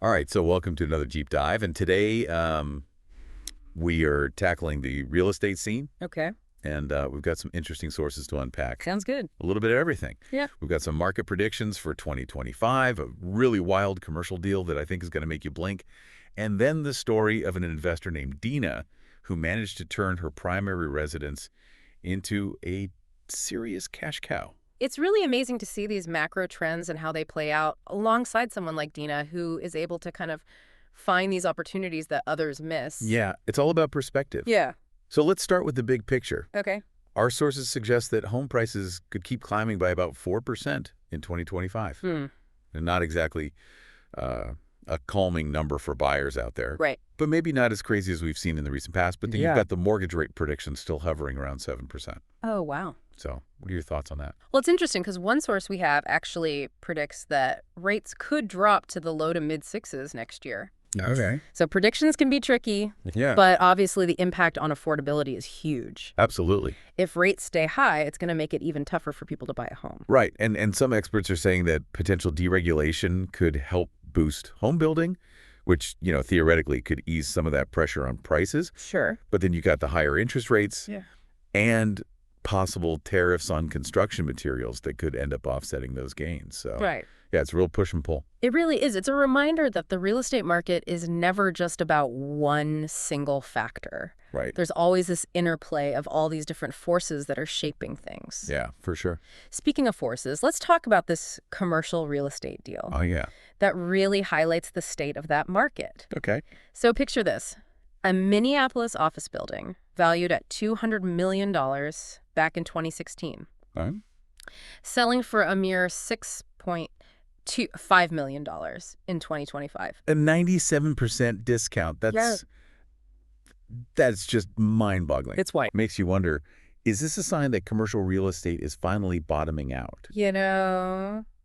All right, so welcome to another Deep Dive. And today we are tackling the real estate scene. Okay. And we've got some interesting sources to unpack. Sounds good. A little bit of everything. Yeah. We've got some market predictions for 2025, a really wild commercial deal that I think is going to make you blink. And then the story of an investor named Dina who managed to turn her primary residence into a serious cash cow. It's really amazing to see these macro trends and how they play out alongside someone like Dina, who is able to kind of find these opportunities that others miss. Yeah, it's all about perspective. Yeah. So let's start with the big picture. Okay. Our sources suggest that home prices could keep climbing by about 4% in 2025. And not exactly a calming number for buyers out there. Right. But maybe not as crazy as we've seen in the recent past. But then you've got the mortgage rate prediction still hovering around 7%. Oh, wow. So what are your thoughts on that? Well, it's interesting because one source we have actually predicts that rates could drop to the low to mid sixes next year. Okay. So predictions can be tricky, Yeah. but obviously the impact on affordability is huge. Absolutely. If rates stay high, it's going to make it even tougher for people to buy a home. Right. And some experts are saying that potential deregulation could help boost home building, which, theoretically could ease some of that pressure on prices. Sure. But then you got the higher interest rates. Yeah. And possible tariffs on construction materials that could end up offsetting those gains. So, Right. yeah, it's a real push and pull. It really is. It's a reminder that the real estate market is never just about one single factor. Right. There's always this interplay of all these different forces that are shaping things. Yeah, for sure. Speaking of forces, let's talk about this commercial real estate deal Oh, yeah. that really highlights the state of that market. Okay. So picture this. A Minneapolis office building valued at $200 million back in 2016. All right. Selling for a mere $6.5 million in 2025. A 97% discount. That's just mind-boggling. It's white. Makes you wonder, is this a sign that commercial real estate is finally bottoming out?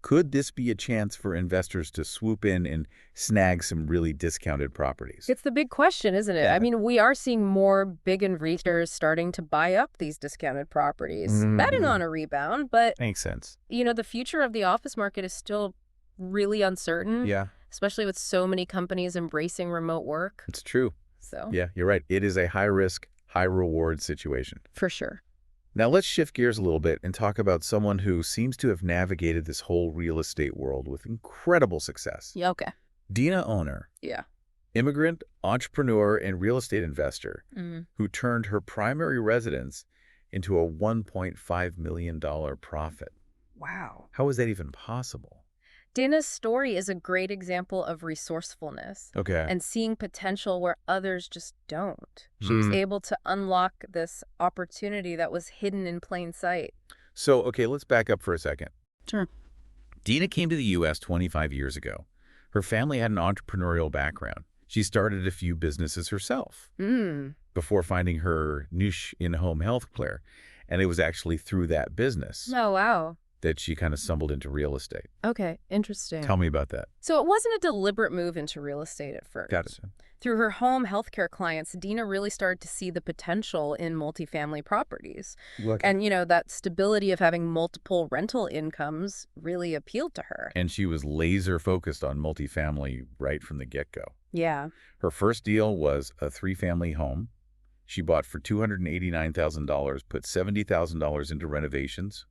Could this be a chance for investors to swoop in and snag some really discounted properties? It's the big question, isn't it? Yeah. I mean, we are seeing more big investors starting to buy up these discounted properties, betting on a rebound, but, Makes sense. the future of the office market is still really uncertain. Yeah, Especially with so many companies embracing remote work. it's true. So, Yeah, you're right. It is a high-risk, high-reward situation. for sure. Now let's shift gears a little bit and talk about someone who seems to have navigated this whole real estate world with incredible success. Yeah, okay. Dina Owner, Yeah. immigrant, entrepreneur, and real estate investor who turned her primary residence into a $1.5 million profit. Wow. How is that even possible? Dina's story is a great example of resourcefulness Okay. and seeing potential where others just don't. She was able to unlock this opportunity that was hidden in plain sight. So, let's back up for a second. Sure. Dina came to the U.S. 25 years ago. Her family had an entrepreneurial background. She started a few businesses herself before finding her niche in home health care. And it was actually through that business Oh, wow. that she kind of stumbled into real estate. Okay, interesting. Tell me about that. So it wasn't a deliberate move into real estate at first. Got it. Through her home healthcare clients, Dina really started to see the potential in multifamily properties. And, that stability of having multiple rental incomes really appealed to her. And she was laser focused on multifamily right from the get-go. Yeah. Her first deal was a 3-family home. She bought for $289,000, put $70,000 into renovations,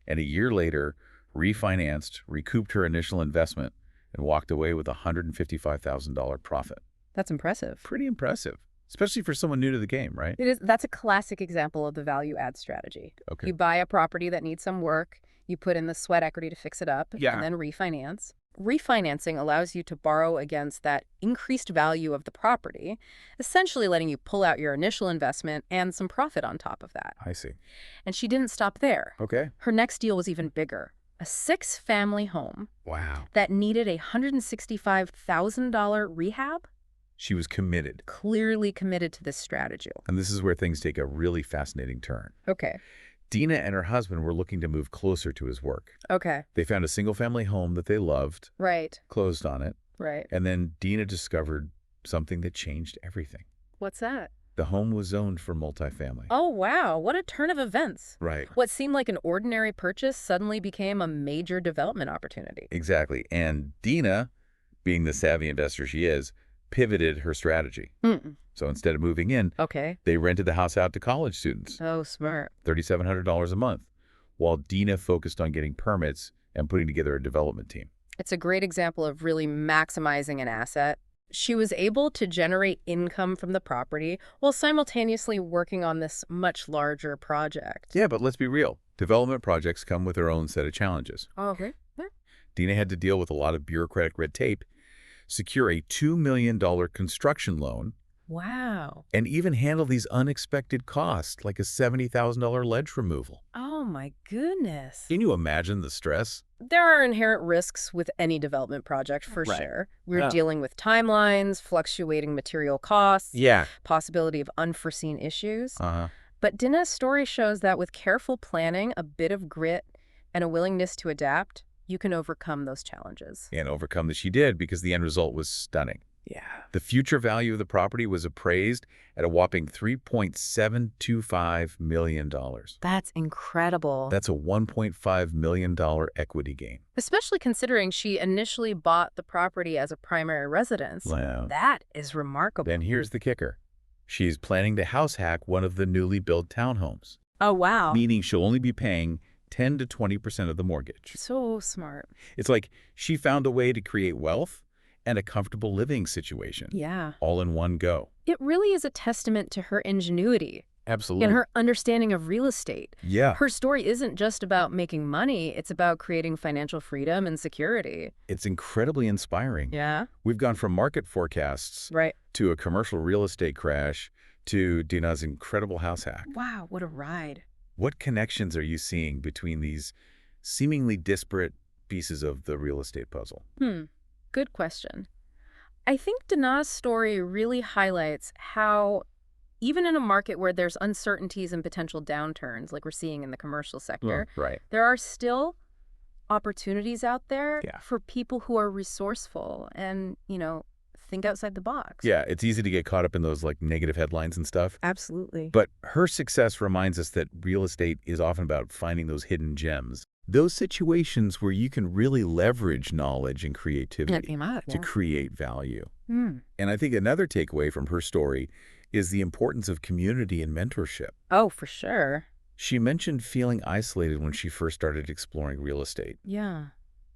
and a year later refinanced, recouped her initial investment, and walked away with a $155,000 profit. That's impressive. Pretty impressive, especially for someone new to the game, right? It is. That's a classic example of the value add strategy. Okay. You buy a property that needs some work, you put in the sweat equity to fix it up, Yeah. and then refinance. Refinancing allows you to borrow against that increased value of the property, essentially letting you pull out your initial investment and some profit on top of that. I see. And she didn't stop there. Okay. Her next deal was even bigger. A 6-family home Wow. that needed a $165,000 rehab. She was committed. Clearly committed to this strategy. And this is where things take a really fascinating turn. Okay. Dina and her husband were looking to move closer to his work. Okay. They found a single-family home that they loved, Right. closed on it, Right. and then Dina discovered something that changed everything. What's that? The home was zoned for multifamily. Oh, wow. What a turn of events. Right. What seemed like an ordinary purchase suddenly became a major development opportunity. Exactly. And Dina being the savvy investor she is, pivoted her strategy. Mm. So instead of moving in, Okay. they rented the house out to college students, Oh, smart. $3,700 a month, while Dina focused on getting permits and putting together a development team. It's a great example of really maximizing an asset. She was able to generate income from the property while simultaneously working on this much larger project. Yeah, but let's be real. Development projects come with their own set of challenges. Okay. Dina had to deal with a lot of bureaucratic red tape, secure a $2 million construction loan, Wow. and even handle these unexpected costs like a $70,000 ledge removal. Oh my goodness. Can you imagine the stress? There are inherent risks with any development project, for Right. sure. We're Yeah. dealing with timelines, fluctuating material costs, Yeah. possibility of unforeseen issues. Uh-huh. But Dina's story shows that with careful planning, a bit of grit, and a willingness to adapt, you can overcome those challenges. And overcome that she did because the end result was stunning. Yeah. The future value of the property was appraised at a whopping $3.725 million. That's incredible. That's a $1.5 million equity gain. Especially considering she initially bought the property as a primary residence. Wow. That is remarkable. Then here's the kicker. She's planning to house hack one of the newly built townhomes, Oh, wow. meaning she'll only be paying 10 to 20% of the mortgage. So smart. It's like she found a way to create wealth and a comfortable living situation, Yeah. all in one go. It really is a testament to her ingenuity Absolutely. and her understanding of real estate. Yeah. Her story isn't just about making money, it's about creating financial freedom and security. It's incredibly inspiring. Yeah. We've gone from market forecasts Right. to a commercial real estate crash to Dina's incredible house hack. Wow, what a ride. What connections are you seeing between these seemingly disparate pieces of the real estate puzzle? Good question. I think Dina's story really highlights how even in a market where there's uncertainties and potential downturns, like we're seeing in the commercial sector, Right. there are still opportunities out there Yeah. for people who are resourceful and, think outside the box. Yeah, it's easy to get caught up in those like negative headlines and stuff. Absolutely. But her success reminds us that real estate is often about finding those hidden gems. Those situations where you can really leverage knowledge and creativity to create value. And I think another takeaway from her story is the importance of community and mentorship. Oh, for sure. She mentioned feeling isolated when she first started exploring real estate. Yeah.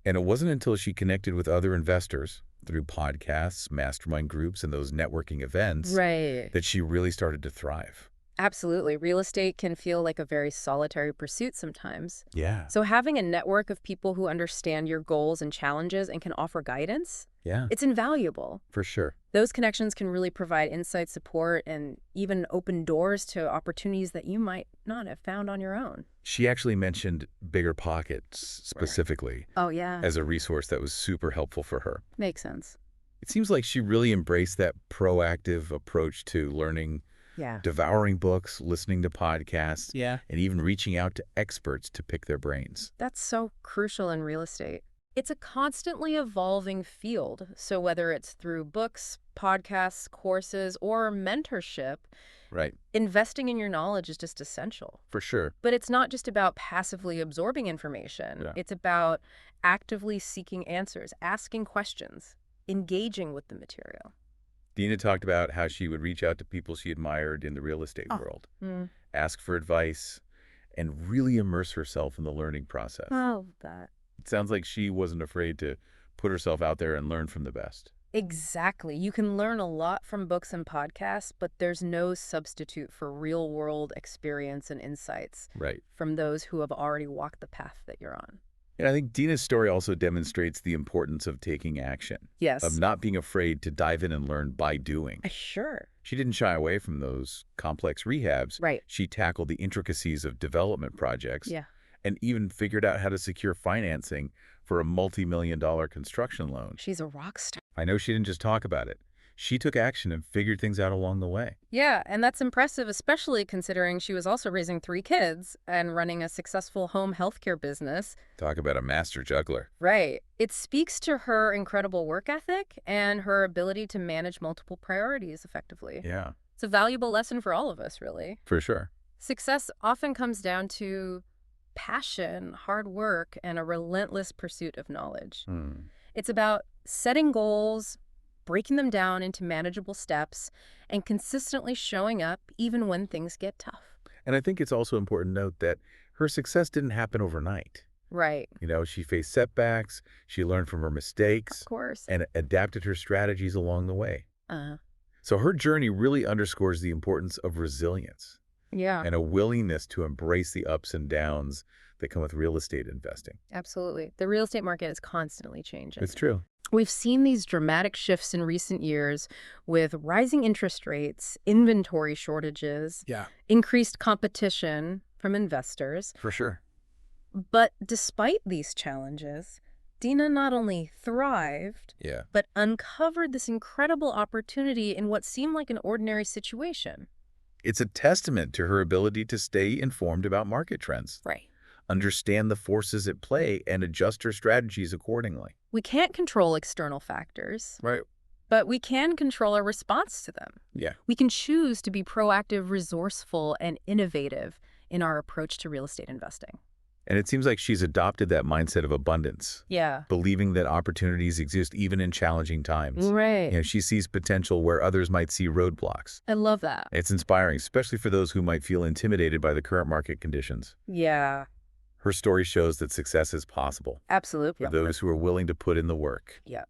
And it wasn't until she connected with other investors through podcasts, mastermind groups, and those networking events Right. that she really started to thrive. Absolutely. Real estate can feel like a very solitary pursuit sometimes. Yeah. So having a network of people who understand your goals and challenges and can offer guidance, Yeah, it's invaluable. for sure. Those connections can really provide insight, support, and even open doors to opportunities that you might not have found on your own. She actually mentioned BiggerPockets specifically Oh, yeah. as a resource that was super helpful for her. Makes sense. It seems like she really embraced that proactive approach to learning, Yeah. devouring books, listening to podcasts, Yeah. and even reaching out to experts to pick their brains. That's so crucial in real estate. It's a constantly evolving field. So whether it's through books, podcasts, courses, or mentorship, Right. investing in your knowledge is just essential. For sure. But it's not just about passively absorbing information. Yeah. It's about actively seeking answers, asking questions, engaging with the material. Dina talked about how she would reach out to people she admired in the real estate world, ask for advice, and really immerse herself in the learning process. Oh, that. It sounds like she wasn't afraid to put herself out there and learn from the best. Exactly. You can learn a lot from books and podcasts, but there's no substitute for real-world experience and insights Right. from those who have already walked the path that you're on. And I think Dina's story also demonstrates the importance of taking action, Yes. of not being afraid to dive in and learn by doing. Sure. She didn't shy away from those complex rehabs. Right. She tackled the intricacies of development projects Yeah. and even figured out how to secure financing for a multi-million-dollar construction loan. She's a rock star. I know she didn't just talk about it. She took action and figured things out along the way. Yeah, and that's impressive, especially considering she was also raising 3 kids and running a successful home healthcare business. Talk about a master juggler. Right. It speaks to her incredible work ethic and her ability to manage multiple priorities effectively. Yeah, It's a valuable lesson for all of us, really. for sure. Success often comes down to passion, hard work, and a relentless pursuit of knowledge. It's about setting goals, breaking them down into manageable steps, and consistently showing up even when things get tough. And I think it's also important to note that her success didn't happen overnight. Right. She faced setbacks, she learned from her Of mistakes, course. and adapted her strategies along the way. Uh, So her journey really underscores the importance of resilience yeah, and a willingness to embrace the ups and downs that come with real estate investing. absolutely. The real estate market is constantly changing. It's true. We've seen these dramatic shifts in recent years with rising interest rates, inventory shortages, Yeah, increased competition from investors. for sure. But despite these challenges, Dina not only thrived, Yeah. but uncovered this incredible opportunity in what seemed like an ordinary situation. It's a testament to her ability to stay informed about market trends, Right. understand the forces at play, and adjust her strategies accordingly. We can't control external factors, Right. but we can control our response to them. Yeah. We can choose to be proactive, resourceful, and innovative in our approach to real estate investing. And it seems like she's adopted that mindset of abundance, Yeah. believing that opportunities exist even in challenging times. Right. She sees potential where others might see roadblocks. I love that. It's inspiring, especially for those who might feel intimidated by the current market conditions. Yeah, Her story shows that success is possible absolutely. for those who are willing to put in the work, Yeah.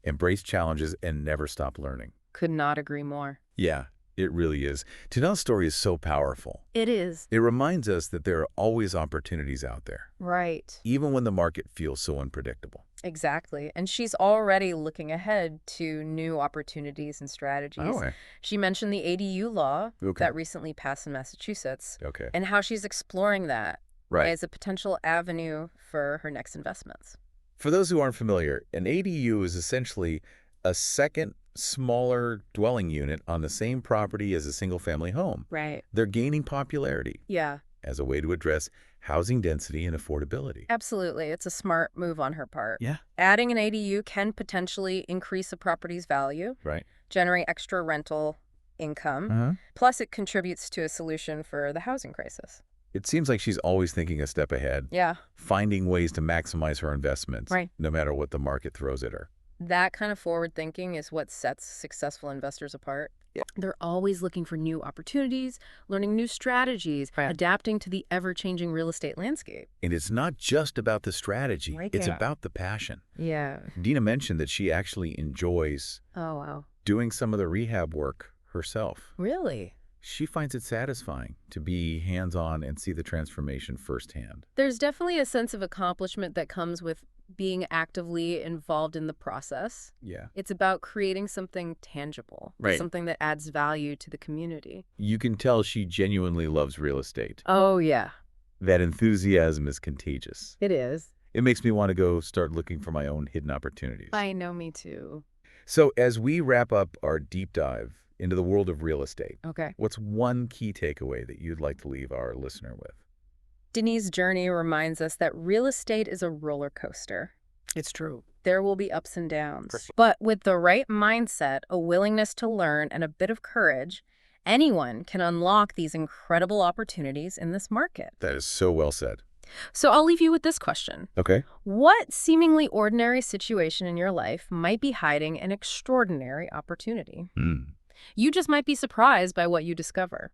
embrace challenges, and never stop learning. Could not agree more. Yeah, it really is. Tina's story is so powerful. It is. It reminds us that there are always opportunities out there, Right. even when the market feels so unpredictable. Exactly. And she's already looking ahead to new opportunities and strategies. Oh, She mentioned the ADU law okay. that recently passed in Massachusetts Okay. and how she's exploring that Right. as a potential avenue for her next investments. For those who aren't familiar, an ADU is essentially a second, smaller dwelling unit on the same property as a single-family home. Right. They're gaining popularity Yeah, as a way to address housing density and affordability. absolutely. It's a smart move on her part. Yeah. Adding an ADU can potentially increase a property's value, Right. generate extra rental income. Uh-huh. Plus, it contributes to a solution for the housing crisis. It seems like she's always thinking a step ahead, Yeah, finding ways to maximize her investments, Right. no matter what the market throws at her. that kind of forward thinking is what sets successful investors apart. Yeah. They're always looking for new opportunities, learning new strategies, Right. adapting to the ever-changing real estate landscape. And it's not just about the strategy, Right, it's yeah. about the passion. Yeah. Dina mentioned that she actually enjoys Oh, wow. doing some of the rehab work herself. Really? She finds it satisfying to be hands-on and see the transformation firsthand. There's definitely a sense of accomplishment that comes with being actively involved in the process. Yeah. It's about creating something tangible, Right. something that adds value to the community. You can tell she genuinely loves real estate. Oh, yeah. That enthusiasm is contagious. It is. It makes me want to go start looking for my own hidden opportunities. I know, me too. So as we wrap up our deep dive into the world of real estate, Okay. what's one key takeaway that you'd like to leave our listener with? Denise's journey reminds us that real estate is a roller coaster. It's true. There will be ups and downs. For sure. But with the right mindset, a willingness to learn, and a bit of courage, anyone can unlock these incredible opportunities in this market. That is so well said. So I'll leave you with this question. Okay. What seemingly ordinary situation in your life might be hiding an extraordinary opportunity? You just might be surprised by what you discover.